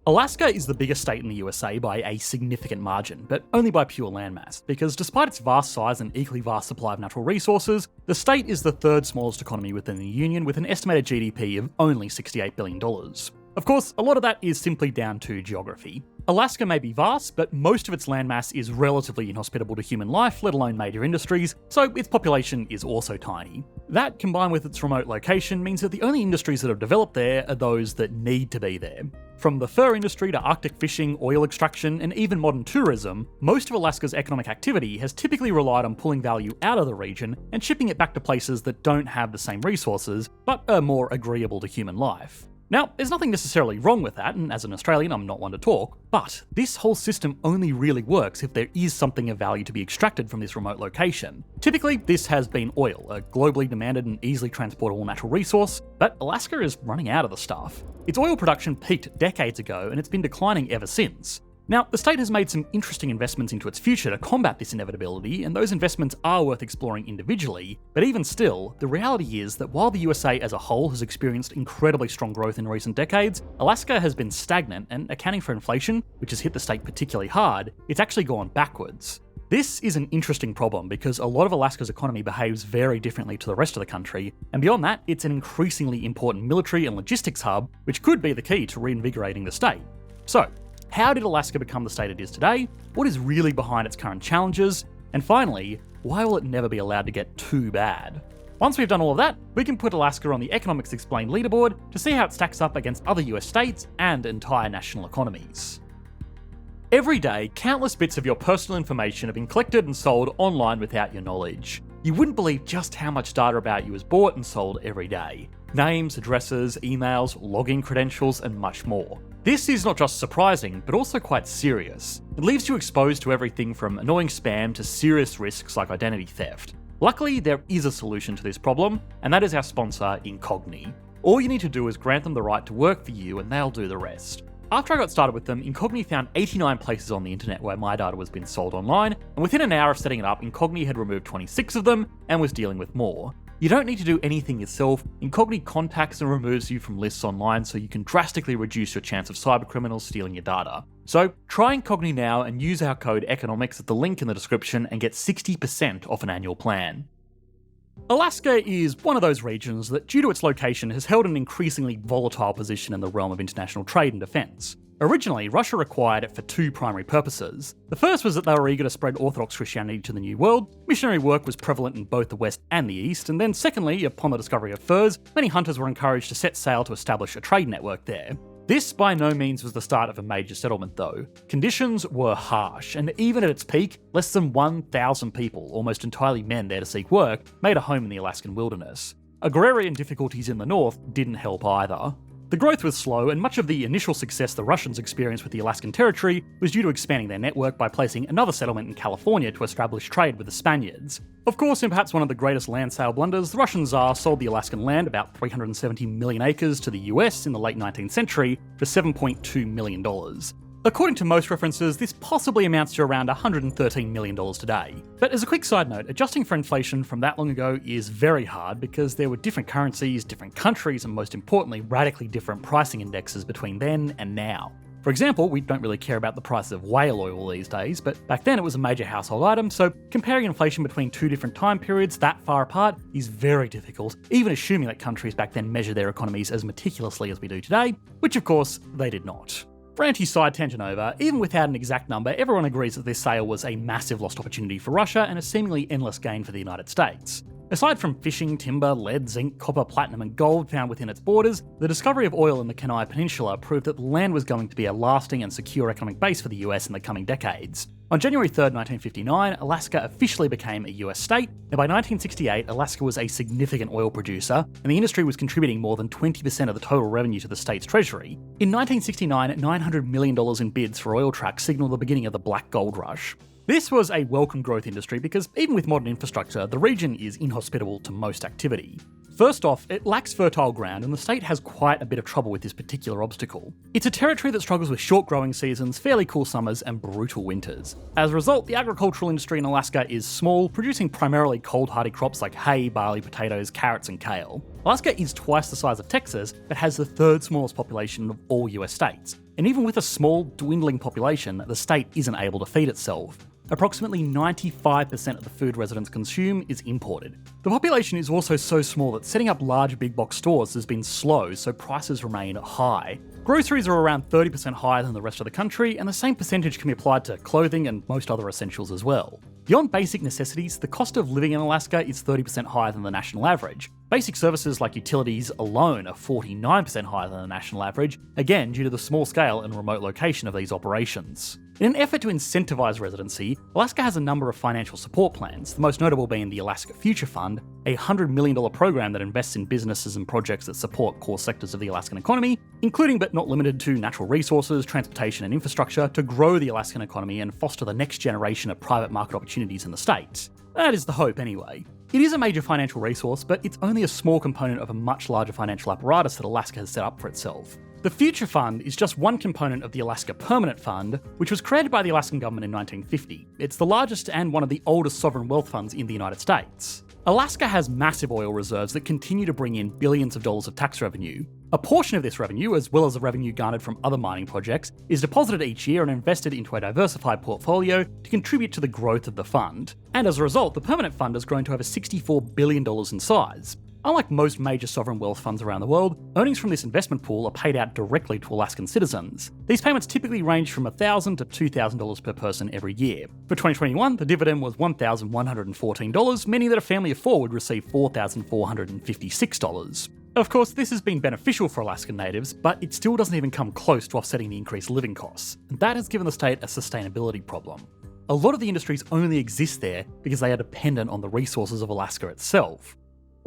Alaska is the biggest state in the USA by a significant margin, but only by pure landmass, because despite its vast size and equally vast supply of natural resources, the state is the third smallest economy within the Union with an estimated GDP of only $68 billion. Of course, a lot of that is simply down to geography. Alaska may be vast, but most of its landmass is relatively inhospitable to human life, let alone major industries, so its population is also tiny. That, combined with its remote location, means that the only industries that have developed there are those that need to be there. From the fur industry to Arctic fishing, oil extraction, and even modern tourism, most of Alaska's economic activity has typically relied on pulling value out of the region and shipping it back to places that don't have the same resources, but are more agreeable to human life. Now, there's nothing necessarily wrong with that, and as an Australian, I'm not one to talk, but this whole system only really works if there is something of value to be extracted from this remote location. Typically, this has been oil, a globally demanded and easily transportable natural resource, but Alaska is running out of the stuff. Its oil production peaked decades ago, and it's been declining ever since. Now, the state has made some interesting investments into its future to combat this inevitability, and those investments are worth exploring individually, but even still, the reality is that while the USA as a whole has experienced incredibly strong growth in recent decades, Alaska has been stagnant, and accounting for inflation, which has hit the state particularly hard, it's actually gone backwards. This is an interesting problem because a lot of Alaska's economy behaves very differently to the rest of the country, and beyond that, it's an increasingly important military and logistics hub, which could be the key to reinvigorating the state. So, how did Alaska become the state it is today? What is really behind its current challenges? And finally, why will it never be allowed to get too bad? Once we've done all of that, we can put Alaska on the Economics Explained leaderboard to see how it stacks up against other US states and entire national economies. Every day, countless bits of your personal information have been collected and sold online without your knowledge. You wouldn't believe just how much data about you is bought and sold every day. Names, addresses, emails, login credentials, and much more. This is not just surprising, but also quite serious. It leaves you exposed to everything from annoying spam to serious risks like identity theft. Luckily, there is a solution to this problem, and that is our sponsor, Incogni. All you need to do is grant them the right to work for you, and they'll do the rest. After I got started with them, Incogni found 89 places on the internet where my data was being sold online, and within an hour of setting it up, Incogni had removed 26 of them and was dealing with more. You don't need to do anything yourself. Incogni contacts and removes you from lists online so you can drastically reduce your chance of cybercriminals stealing your data. So try Incogni now and use our code ECONOMICS at the link in the description and get 60% off an annual plan. Alaska is one of those regions that, due to its location, has held an increasingly volatile position in the realm of international trade and defence. Originally, Russia acquired it for two primary purposes. The first was that they were eager to spread Orthodox Christianity to the New World. Missionary work was prevalent in both the West and the East, and then secondly, upon the discovery of furs, many hunters were encouraged to set sail to establish a trade network there. This by no means was the start of a major settlement though. Conditions were harsh, and even at its peak, less than 1,000 people, almost entirely men there to seek work, made a home in the Alaskan wilderness. Agrarian difficulties in the north didn't help either. The growth was slow, and much of the initial success the Russians experienced with the Alaskan territory was due to expanding their network by placing another settlement in California to establish trade with the Spaniards. Of course, in perhaps one of the greatest land sale blunders, the Russian Tsar sold the Alaskan land, about 370 million acres, to the US in the late 19th century for $7.2 million. According to most references, this possibly amounts to around $113 million today. But as a quick side note, adjusting for inflation from that long ago is very hard because there were different currencies, different countries, and most importantly, radically different pricing indexes between then and now. For example, we don't really care about the price of whale oil these days, but back then it was a major household item, so comparing inflation between two different time periods that far apart is very difficult, even assuming that countries back then measured their economies as meticulously as we do today, which of course they did not. For anti-side tangent over, even without an exact number, everyone agrees that this sale was a massive lost opportunity for Russia and a seemingly endless gain for the United States. Aside from fishing, timber, lead, zinc, copper, platinum and gold found within its borders, the discovery of oil in the Kenai Peninsula proved that the land was going to be a lasting and secure economic base for the US in the coming decades. On January 3rd, 1959, Alaska officially became a US state, and by 1968, Alaska was a significant oil producer, and the industry was contributing more than 20% of the total revenue to the state's treasury. In 1969, $900 million in bids for oil tracts signaled the beginning of the Black Gold Rush. This was a welcome growth industry because even with modern infrastructure, the region is inhospitable to most activity. First off, it lacks fertile ground, and the state has quite a bit of trouble with this particular obstacle. It's a territory that struggles with short growing seasons, fairly cool summers, and brutal winters. As a result, the agricultural industry in Alaska is small, producing primarily cold-hardy crops like hay, barley, potatoes, carrots, and kale. Alaska is twice the size of Texas, but has the third smallest population of all US states. And even with a small, dwindling population, the state isn't able to feed itself. Approximately 95% of the food residents consume is imported. The population is also so small that setting up large big box stores has been slow, so prices remain high. Groceries are around 30% higher than the rest of the country, and the same percentage can be applied to clothing and most other essentials as well. Beyond basic necessities, the cost of living in Alaska is 30% higher than the national average. Basic services like utilities alone are 49% higher than the national average, again due to the small scale and remote location of these operations. In an effort to incentivise residency, Alaska has a number of financial support plans, the most notable being the Alaska Future Fund, a $100 million program that invests in businesses and projects that support core sectors of the Alaskan economy, including but not limited to natural resources, transportation and infrastructure, to grow the Alaskan economy and foster the next generation of private market opportunities in the state. That is the hope anyway. It is a major financial resource, but it's only a small component of a much larger financial apparatus that Alaska has set up for itself. The Future Fund is just one component of the Alaska Permanent Fund, which was created by the Alaskan government in 1950. It's the largest and one of the oldest sovereign wealth funds in the United States. Alaska has massive oil reserves that continue to bring in billions of dollars of tax revenue. A portion of this revenue, as well as the revenue garnered from other mining projects, is deposited each year and invested into a diversified portfolio to contribute to the growth of the fund. And as a result, the Permanent Fund has grown to over $64 billion in size. Unlike most major sovereign wealth funds around the world, earnings from this investment pool are paid out directly to Alaskan citizens. These payments typically range from $1,000 to $2,000 per person every year. For 2021, the dividend was $1,114, meaning that a family of four would receive $4,456. Of course, this has been beneficial for Alaskan natives, but it still doesn't even come close to offsetting the increased living costs. And that has given the state a sustainability problem. A lot of the industries only exist there because they are dependent on the resources of Alaska itself.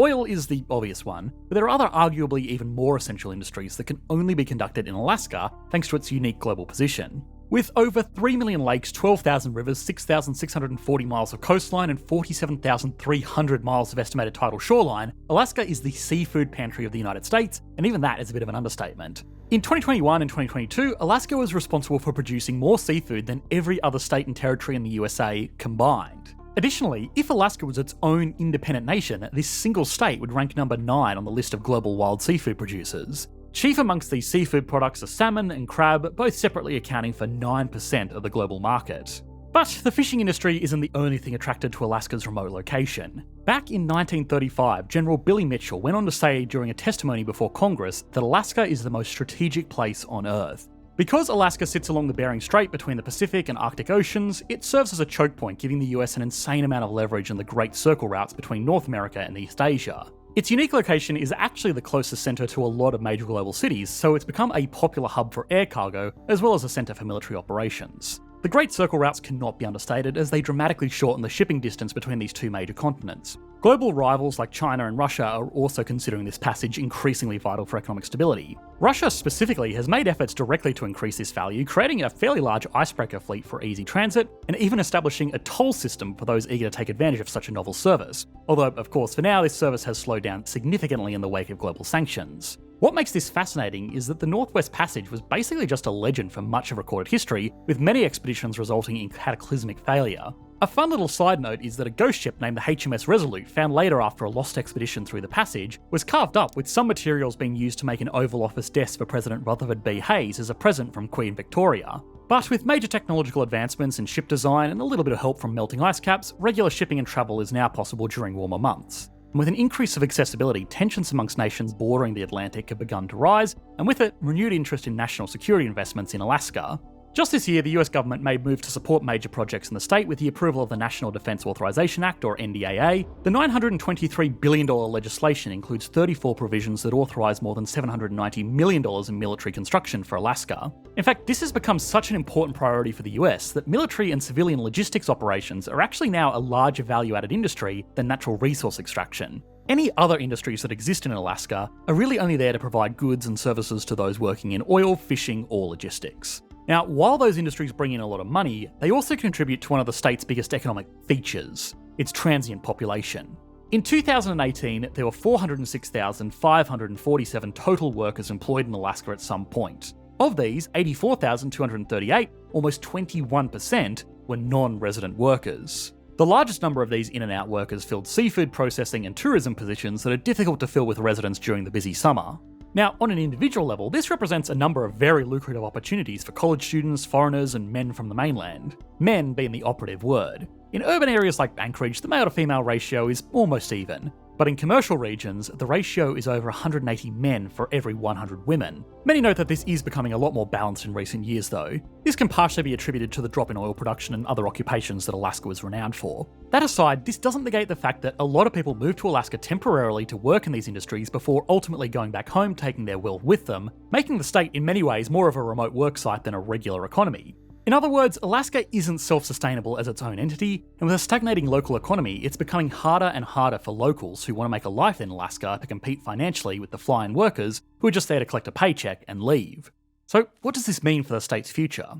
Oil is the obvious one, but there are other arguably even more essential industries that can only be conducted in Alaska thanks to its unique global position. With over 3 million lakes, 12,000 rivers, 6,640 miles of coastline, and 47,300 miles of estimated tidal shoreline, Alaska is the seafood pantry of the United States, and even that is a bit of an understatement. In 2021 and 2022, Alaska was responsible for producing more seafood than every other state and territory in the USA combined. Additionally, if Alaska was its own independent nation, this single state would rank number 9 on the list of global wild seafood producers. Chief amongst these seafood products are salmon and crab, both separately accounting for 9% of the global market. But the fishing industry isn't the only thing attracted to Alaska's remote location. Back in 1935, General Billy Mitchell went on to say during a testimony before Congress that Alaska is the most strategic place on Earth. Because Alaska sits along the Bering Strait between the Pacific and Arctic Oceans, it serves as a choke point, giving the US an insane amount of leverage in the Great Circle routes between North America and East Asia. Its unique location is actually the closest centre to a lot of major global cities, so it's become a popular hub for air cargo, as well as a centre for military operations. The Great Circle routes cannot be understated, as they dramatically shorten the shipping distance between these two major continents. Global rivals like China and Russia are also considering this passage increasingly vital for economic stability. Russia specifically has made efforts directly to increase this value, creating a fairly large icebreaker fleet for easy transit, and even establishing a toll system for those eager to take advantage of such a novel service. Although, of course, for now this service has slowed down significantly in the wake of global sanctions. What makes this fascinating is that the Northwest Passage was basically just a legend for much of recorded history, with many expeditions resulting in cataclysmic failure. A fun little side note is that a ghost ship named the HMS Resolute, found later after a lost expedition through the passage, was carved up with some materials being used to make an Oval Office desk for President Rutherford B. Hayes as a present from Queen Victoria. But with major technological advancements in ship design and a little bit of help from melting ice caps, regular shipping and travel is now possible during warmer months. And with an increase of accessibility, tensions amongst nations bordering the Atlantic have begun to rise, and with it, renewed interest in national security investments in Alaska. Just this year, the US government made moves to support major projects in the state with the approval of the National Defense Authorization Act, or NDAA. The $923 billion legislation includes 34 provisions that authorize more than $790 million in military construction for Alaska. In fact, this has become such an important priority for the US that military and civilian logistics operations are actually now a larger value-added industry than natural resource extraction. Any other industries that exist in Alaska are really only there to provide goods and services to those working in oil, fishing, or logistics. Now, while those industries bring in a lot of money, they also contribute to one of the state's biggest economic features, its transient population. In 2018, there were 406,547 total workers employed in Alaska at some point. Of these, 84,238, almost 21%, were non-resident workers. The largest number of these in-and-out workers filled seafood processing and tourism positions that are difficult to fill with residents during the busy summer. Now, on an individual level, this represents a number of very lucrative opportunities for college students, foreigners, and men from the mainland. Men being the operative word. In urban areas like Anchorage, the male-to-female ratio is almost even, but in commercial regions, the ratio is over 180 men for every 100 women. Many note that this is becoming a lot more balanced in recent years though. This can partially be attributed to the drop in oil production and other occupations that Alaska was renowned for. That aside, this doesn't negate the fact that a lot of people move to Alaska temporarily to work in these industries before ultimately going back home taking their wealth with them, making the state in many ways more of a remote work site than a regular economy. In other words, Alaska isn't self-sustainable as its own entity, and with a stagnating local economy, it's becoming harder and harder for locals who want to make a life in Alaska to compete financially with the fly-in workers who are just there to collect a paycheck and leave. So what does this mean for the state's future?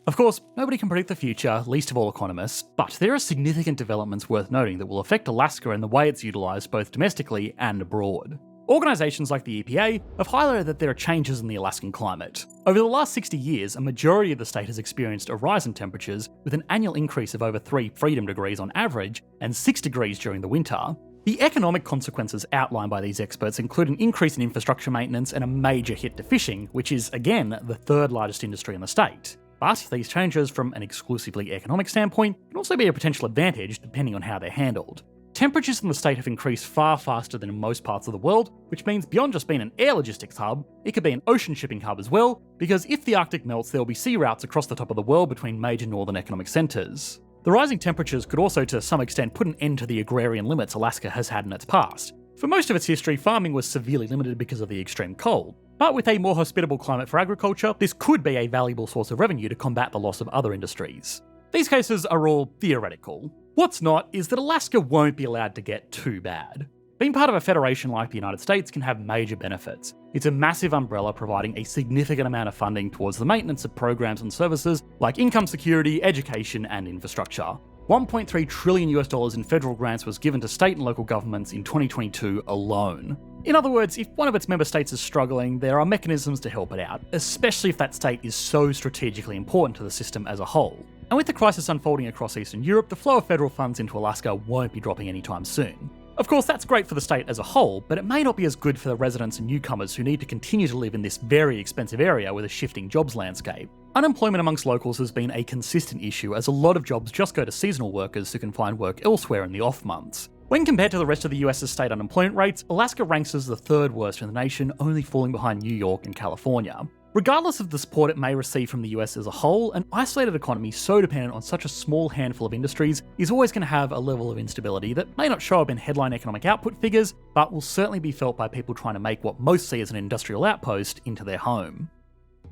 Of course, nobody can predict the future, least of all economists, but there are significant developments worth noting that will affect Alaska and the way it's utilised both domestically and abroad. Organisations like the EPA have highlighted that there are changes in the Alaskan climate. Over the last 60 years, a majority of the state has experienced a rise in temperatures, with an annual increase of over 3 freedom degrees on average and 6 degrees during the winter. The economic consequences outlined by these experts include an increase in infrastructure maintenance and a major hit to fishing, which is, again, the third largest industry in the state. But these changes, from an exclusively economic standpoint, can also be a potential advantage depending on how they're handled. Temperatures in the state have increased far faster than in most parts of the world, which means beyond just being an air logistics hub, it could be an ocean shipping hub as well, because if the Arctic melts, there will be sea routes across the top of the world between major northern economic centres. The rising temperatures could also to some extent put an end to the agrarian limits Alaska has had in its past. For most of its history, farming was severely limited because of the extreme cold. But with a more hospitable climate for agriculture, this could be a valuable source of revenue to combat the loss of other industries. These cases are all theoretical. What's not is that Alaska won't be allowed to get too bad. Being part of a federation like the United States can have major benefits. It's a massive umbrella providing a significant amount of funding towards the maintenance of programs and services like income security, education, and infrastructure. $1.3 trillion in federal grants was given to state and local governments in 2022 alone. In other words, if one of its member states is struggling, there are mechanisms to help it out, especially if that state is so strategically important to the system as a whole. And with the crisis unfolding across Eastern Europe, the flow of federal funds into Alaska won't be dropping anytime soon. Of course, that's great for the state as a whole, but it may not be as good for the residents and newcomers who need to continue to live in this very expensive area with a shifting jobs landscape. Unemployment amongst locals has been a consistent issue, as a lot of jobs just go to seasonal workers who can find work elsewhere in the off months. When compared to the rest of the US's state unemployment rates, Alaska ranks as the third worst in the nation, only falling behind New York and California. Regardless of the support it may receive from the US as a whole, an isolated economy so dependent on such a small handful of industries is always going to have a level of instability that may not show up in headline economic output figures, but will certainly be felt by people trying to make what most see as an industrial outpost into their home.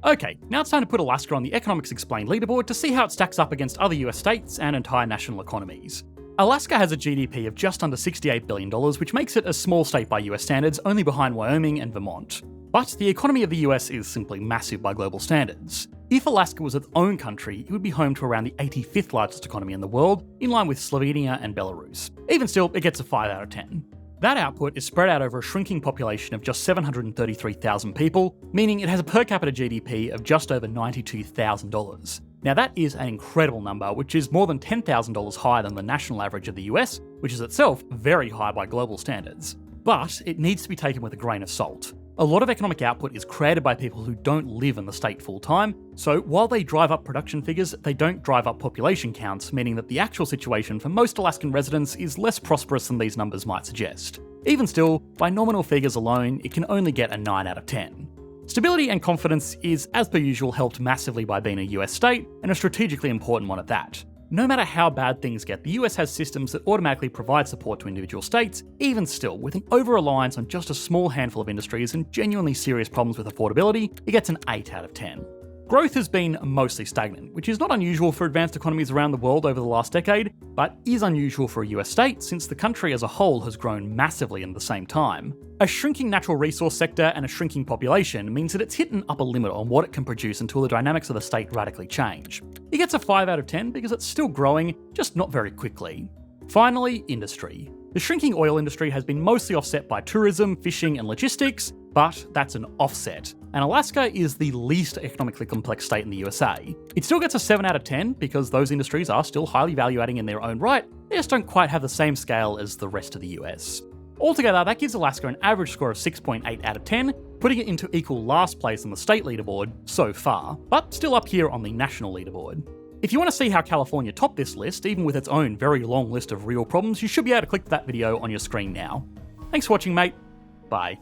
Okay, now it's time to put Alaska on the Economics Explained leaderboard to see how it stacks up against other US states and entire national economies. Alaska has a GDP of just under $68 billion, which makes it a small state by US standards, only behind Wyoming and Vermont. But the economy of the US is simply massive by global standards. If Alaska was its own country, it would be home to around the 85th largest economy in the world, in line with Slovenia and Belarus. Even still, it gets a 5 out of 10. That output is spread out over a shrinking population of just 733,000 people, meaning it has a per capita GDP of just over $92,000. Now that is an incredible number, which is more than $10,000 higher than the national average of the US, which is itself very high by global standards. But it needs to be taken with a grain of salt. A lot of economic output is created by people who don't live in the state full time, so while they drive up production figures, they don't drive up population counts, meaning that the actual situation for most Alaskan residents is less prosperous than these numbers might suggest. Even still, by nominal figures alone, it can only get a 9 out of 10. Stability and confidence is, as per usual, helped massively by being a US state, and a strategically important one at that. No matter how bad things get, the US has systems that automatically provide support to individual states. Even still, with an over-reliance on just a small handful of industries and genuinely serious problems with affordability, it gets an 8 out of 10. Growth has been mostly stagnant, which is not unusual for advanced economies around the world over the last decade, but is unusual for a US state since the country as a whole has grown massively in the same time. A shrinking natural resource sector and a shrinking population means that it's hit an upper limit on what it can produce until the dynamics of the state radically change. It gets a 5 out of 10 because it's still growing, just not very quickly. Finally, industry. The shrinking oil industry has been mostly offset by tourism, fishing, and logistics, but that's an offset. And Alaska is the least economically complex state in the USA. It still gets a 7 out of 10 because those industries are still highly value-adding in their own right, they just don't quite have the same scale as the rest of the US. Altogether, that gives Alaska an average score of 6.8 out of 10, putting it into equal last place on the state leaderboard so far, but still up here on the national leaderboard. If you want to see how California topped this list, even with its own very long list of real problems, you should be able to click that video on your screen now. Thanks for watching, mate. Bye.